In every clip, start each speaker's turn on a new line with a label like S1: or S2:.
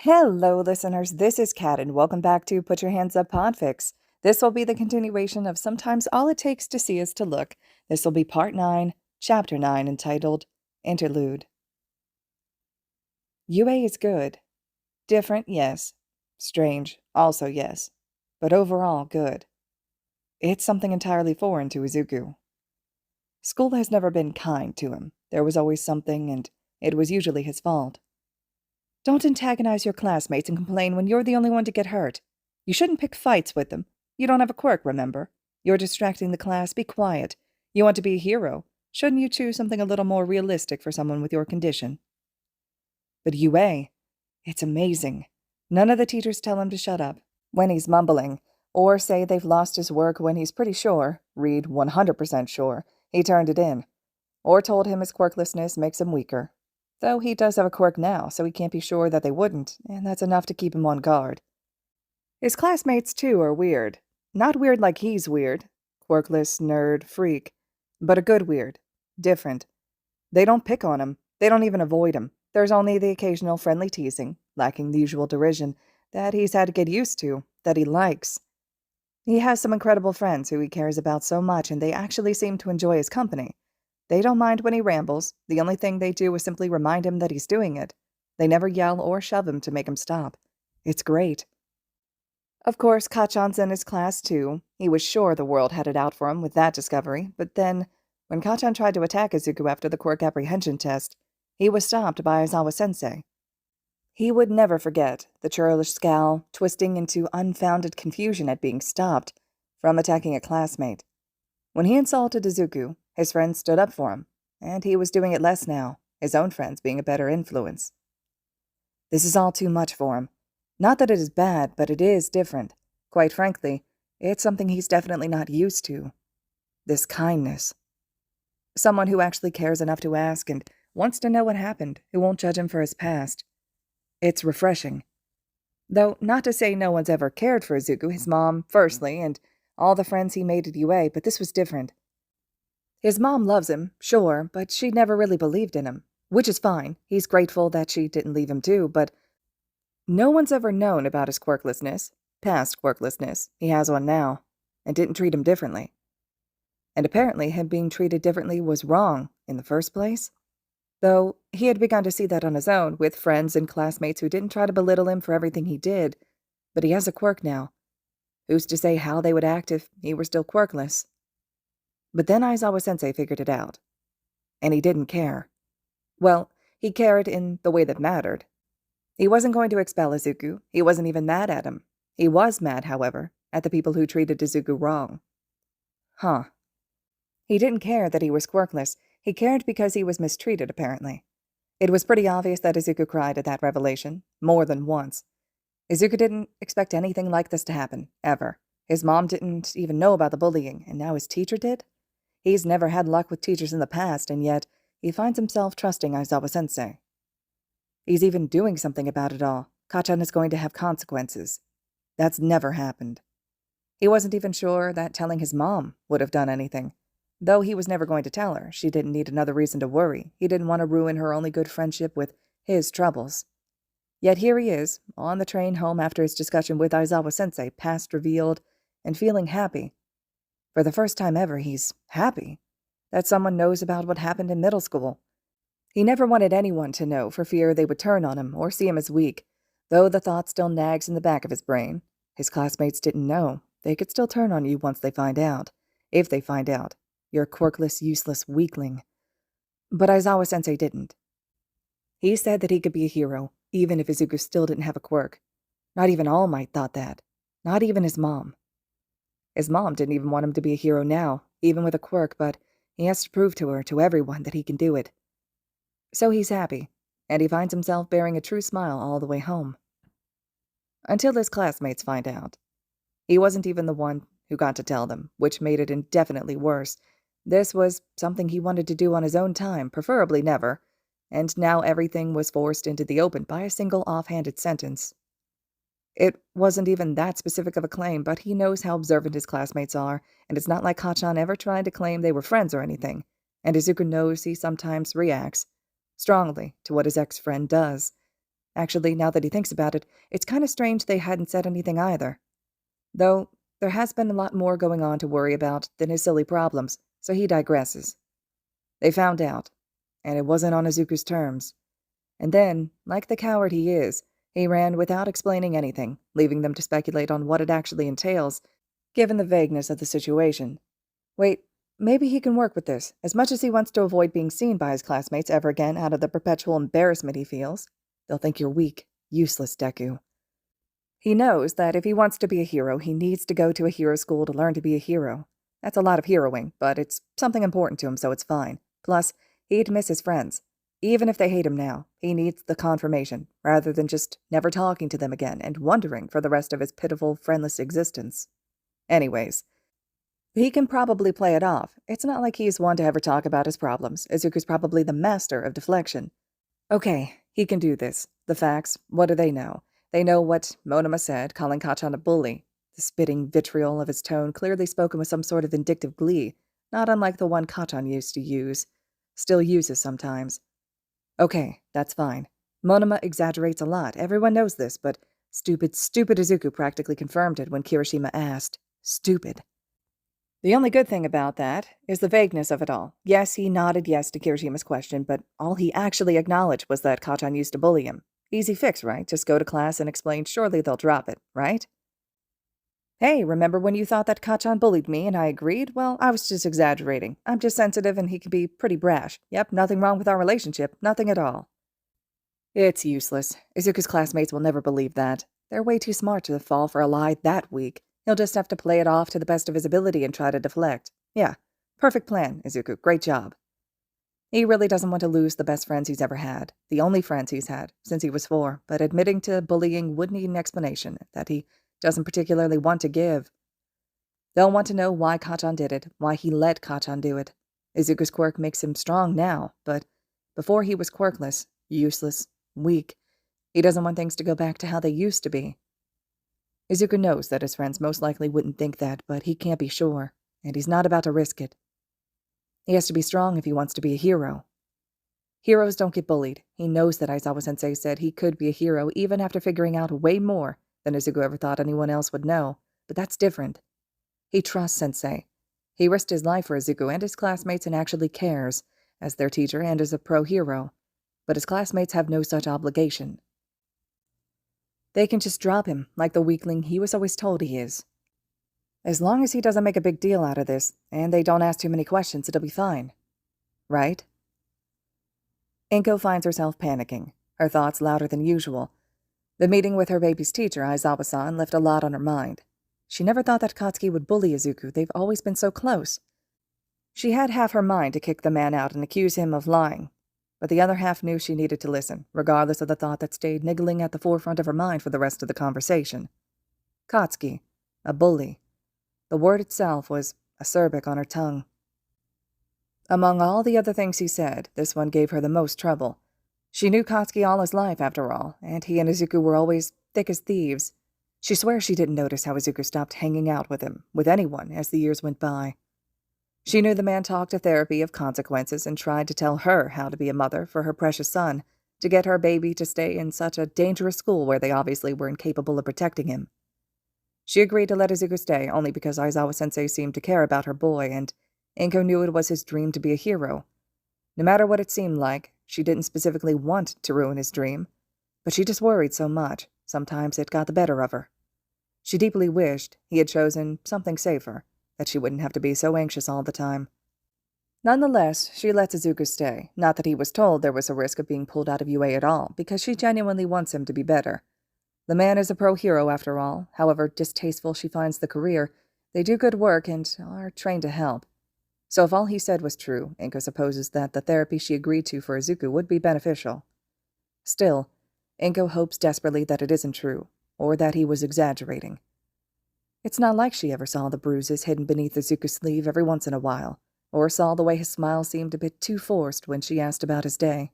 S1: Hello, listeners. This is Kat, and welcome back to Put Your Hands Up Podfics. This will be the continuation of Sometimes All It Takes to See Is to Look. This will be Part 9, Chapter 9, entitled Interlude. UA is good. Different, yes. Strange, also yes. But overall, good. It's something entirely foreign to Izuku. School has never been kind to him. There was always something, and it was usually his fault. Don't antagonize your classmates and complain when you're the only one to get hurt. You shouldn't pick fights with them. You don't have a quirk, remember? You're distracting the class. Be quiet. You want to be a hero. Shouldn't you choose something a little more realistic for someone with your condition? But UA, it's amazing. None of the teachers tell him to shut up when he's mumbling, or say they've lost his work when he's pretty sure, read 100% sure, he turned it in, or told him his quirklessness makes him weaker. Though he does have a quirk now, so he can't be sure that they wouldn't, and that's enough to keep him on guard. His classmates, too, are weird. Not weird like he's weird. Quirkless, nerd, freak. But a good weird. Different. They don't pick on him. They don't even avoid him. There's only the occasional friendly teasing, lacking the usual derision, that he's had to get used to, that he likes. He has some incredible friends who he cares about so much, and they actually seem to enjoy his company. They don't mind when he rambles. The only thing they do is simply remind him that he's doing it. They never yell or shove him to make him stop. It's great. Of course, Kachan's in his class, too. He was sure the world had it out for him with that discovery, but then, when Kachan tried to attack Izuku after the quirk apprehension test, he was stopped by Aizawa Sensei. He would never forget the churlish scowl, twisting into unfounded confusion at being stopped from attacking a classmate. When he insulted Izuku, his friends stood up for him, and he was doing it less now, his own friends being a better influence. This is all too much for him. Not that it is bad, but it is different. Quite frankly, it's something he's definitely not used to. This kindness. Someone who actually cares enough to ask and wants to know what happened, who won't judge him for his past. It's refreshing. Though, not to say no one's ever cared for Izuku, his mom, firstly, and all the friends he made at UA, but this was different. His mom loves him, sure, but she never really believed in him, which is fine. He's grateful that she didn't leave him too, but no one's ever known about his quirklessness, past quirklessness, he has one now, and didn't treat him differently. And apparently him being treated differently was wrong in the first place. Though he had begun to see that on his own, with friends and classmates who didn't try to belittle him for everything he did, but he has a quirk now. Who's to say how they would act if he were still quirkless? But then Aizawa Sensei figured it out. And he didn't care. Well, he cared in the way that mattered. He wasn't going to expel Izuku. He wasn't even mad at him. He was mad, however, at the people who treated Izuku wrong. Huh. He didn't care that he was quirkless. He cared because he was mistreated, apparently. It was pretty obvious that Izuku cried at that revelation, more than once. Izuku didn't expect anything like this to happen, ever. His mom didn't even know about the bullying, and now his teacher did? He's never had luck with teachers in the past, and yet he finds himself trusting Aizawa Sensei. He's even doing something about it all. Kachan is going to have consequences. That's never happened. He wasn't even sure that telling his mom would have done anything. Though he was never going to tell her, she didn't need another reason to worry. He didn't want to ruin her only good friendship with his troubles. Yet here he is, on the train home after his discussion with Aizawa Sensei, past revealed, and feeling happy. For the first time ever, he's happy that someone knows about what happened in middle school. He never wanted anyone to know for fear they would turn on him or see him as weak, though the thought still nags in the back of his brain. His classmates didn't know. They could still turn on you once they find out. If they find out. You're a quirkless, useless weakling. But Aizawa Sensei didn't. He said that he could be a hero, even if Izuku still didn't have a quirk. Not even All Might thought that. Not even his mom. His mom didn't even want him to be a hero now, even with a quirk, but he has to prove to her, to everyone, that he can do it. So he's happy, and he finds himself bearing a true smile all the way home. Until his classmates find out. He wasn't even the one who got to tell them, which made it indefinitely worse. This was something he wanted to do on his own time, preferably never, and now everything was forced into the open by a single offhanded sentence. It wasn't even that specific of a claim, but he knows how observant his classmates are, and it's not like Kachan ever tried to claim they were friends or anything, and Izuku knows he sometimes reacts strongly to what his ex-friend does. Actually, now that he thinks about it, it's kind of strange they hadn't said anything either. Though, there has been a lot more going on to worry about than his silly problems, so he digresses. They found out, and it wasn't on Izuku's terms. And then, like the coward he is, he ran without explaining anything, leaving them to speculate on what it actually entails, given the vagueness of the situation. Wait, maybe he can work with this, as much as he wants to avoid being seen by his classmates ever again out of the perpetual embarrassment he feels. They'll think you're weak, useless, Deku. He knows that if he wants to be a hero, he needs to go to a hero school to learn to be a hero. That's a lot of heroing, but it's something important to him, so it's fine. Plus, he'd miss his friends. Even if they hate him now, he needs the confirmation, rather than just never talking to them again and wondering for the rest of his pitiful, friendless existence. Anyways, he can probably play it off. It's not like he's one to ever talk about his problems. Izuku's probably the master of deflection. Okay, he can do this. The facts, what do they know? They know what Monoma said, calling Kacchan a bully. The spitting vitriol of his tone clearly spoken with some sort of vindictive glee, not unlike the one Kacchan used to use. Still uses sometimes. Okay, that's fine. Monoma exaggerates a lot, everyone knows this, but stupid Izuku practically confirmed it when Kirishima asked. Stupid. The only good thing about that is the vagueness of it all. Yes, he nodded yes to Kirishima's question, but all he actually acknowledged was that Kacchan used to bully him. Easy fix, right? Just go to class and explain, surely they'll drop it, right? Hey, remember when you thought that Kacchan bullied me and I agreed? Well, I was just exaggerating. I'm just sensitive and he can be pretty brash. Yep, nothing wrong with our relationship. Nothing at all. It's useless. Izuku's classmates will never believe that. They're way too smart to fall for a lie that weak. He'll just have to play it off to the best of his ability and try to deflect. Yeah, perfect plan, Izuku. Great job. He really doesn't want to lose the best friends he's ever had, the only friends he's had since he was 4, but admitting to bullying would need an explanation that he doesn't particularly want to give. They'll want to know why Kacchan did it, why he let Kacchan do it. Izuku's quirk makes him strong now, but before he was quirkless, useless, weak. He doesn't want things to go back to how they used to be. Izuku knows that his friends most likely wouldn't think that, but he can't be sure, and he's not about to risk it. He has to be strong if he wants to be a hero. Heroes don't get bullied. He knows that Aizawa-sensei said he could be a hero even after figuring out way more than Izuku ever thought anyone else would know, but that's different. He trusts Sensei. He risked his life for Izuku and his classmates and actually cares, as their teacher and as a pro-hero, but his classmates have no such obligation. They can just drop him, like the weakling he was always told he is. As long as he doesn't make a big deal out of this, and they don't ask too many questions, it'll be fine. Right? Inko finds herself panicking, her thoughts louder than usual. The meeting with her baby's teacher, Aizawa-san, left a lot on her mind. She never thought that Katsuki would bully Izuku. They've always been so close. She had half her mind to kick the man out and accuse him of lying, but the other half knew she needed to listen, regardless of the thought that stayed niggling at the forefront of her mind for the rest of the conversation. Katsuki, a bully. The word itself was acerbic on her tongue. Among all the other things he said, this one gave her the most trouble. She knew Katsuki all his life, after all, and he and Izuku were always thick as thieves. She swears she didn't notice how Izuku stopped hanging out with him, with anyone, as the years went by. She knew the man talked to therapy of consequences and tried to tell her how to be a mother for her precious son, to get her baby to stay in such a dangerous school where they obviously were incapable of protecting him. She agreed to let Izuku stay only because Aizawa-sensei seemed to care about her boy, and Inko knew it was his dream to be a hero. No matter what it seemed like, she didn't specifically want to ruin his dream, but she just worried so much, sometimes it got the better of her. She deeply wished he had chosen something safer, that she wouldn't have to be so anxious all the time. Nonetheless, she lets Izuku stay, not that he was told there was a risk of being pulled out of UA at all, because she genuinely wants him to be better. The man is a pro-hero, after all. However distasteful she finds the career, they do good work and are trained to help. So if all he said was true, Inko supposes that the therapy she agreed to for Izuku would be beneficial. Still, Inko hopes desperately that it isn't true, or that he was exaggerating. It's not like she ever saw the bruises hidden beneath Izuku's sleeve every once in a while, or saw the way his smile seemed a bit too forced when she asked about his day.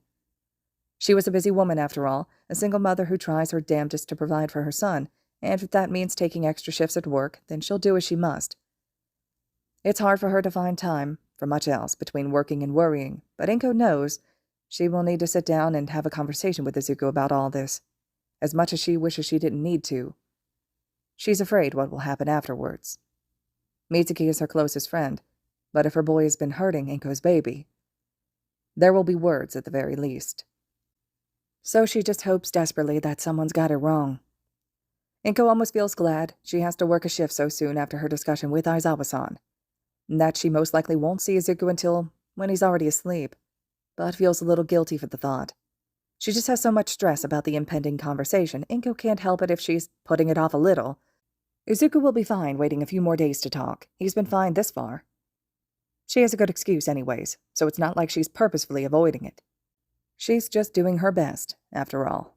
S1: She was a busy woman, after all, a single mother who tries her damnedest to provide for her son, and if that means taking extra shifts at work, then she'll do as she must. It's hard for her to find time for much else between working and worrying, but Inko knows she will need to sit down and have a conversation with Izuku about all this, as much as she wishes she didn't need to. She's afraid what will happen afterwards. Mitsuki is her closest friend, but if her boy has been hurting Inko's baby, there will be words at the very least. So she just hopes desperately that someone's got her wrong. Inko almost feels glad she has to work a shift so soon after her discussion with Aizawa-san, and that she most likely won't see Izuku until when he's already asleep, but feels a little guilty for the thought. She just has so much stress about the impending conversation, Inko can't help it if she's putting it off a little. Izuku will be fine waiting a few more days to talk. He's been fine this far. She has a good excuse anyways, so it's not like she's purposefully avoiding it. She's just doing her best, after all.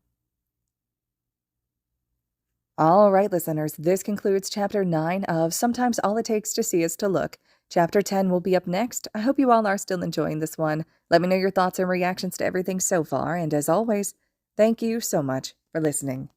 S1: All right, listeners, this concludes Chapter 9 of Sometimes All It Takes to See Is to Look. Chapter 10 will be up next. I hope you all are still enjoying this one. Let me know your thoughts and reactions to everything so far, and as always, thank you so much for listening.